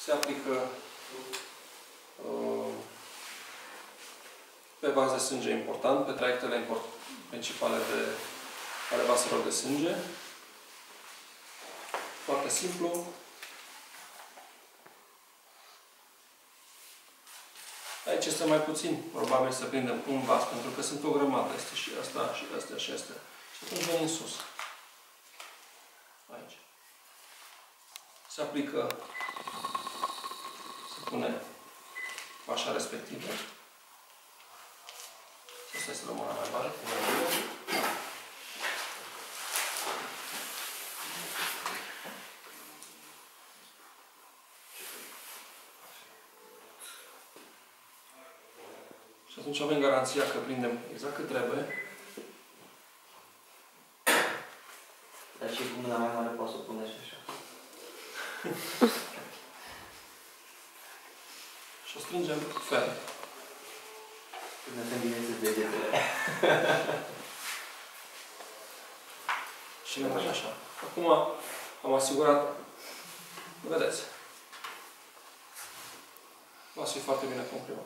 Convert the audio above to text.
Se aplică pe bază de sânge important, pe traiectele principale ale vaselor de sânge. Foarte simplu. Aici este mai puțin probabil să prindem un vas, pentru că sunt o grămadă. Este și asta, și astea, și astea. Și atunci venim sus. Aici. Se aplică, se pune vașa respectivă. Asta este rămână mai mare. Și atunci avem garanția că prindem exact cât trebuie. Dar și cu mâna mai mare poți să o pune și așa. Și o strângem ferm. Până să îmbineți degetele. Și ne merge așa. Acum am asigurat, vedeți, va fi foarte bine comprimat.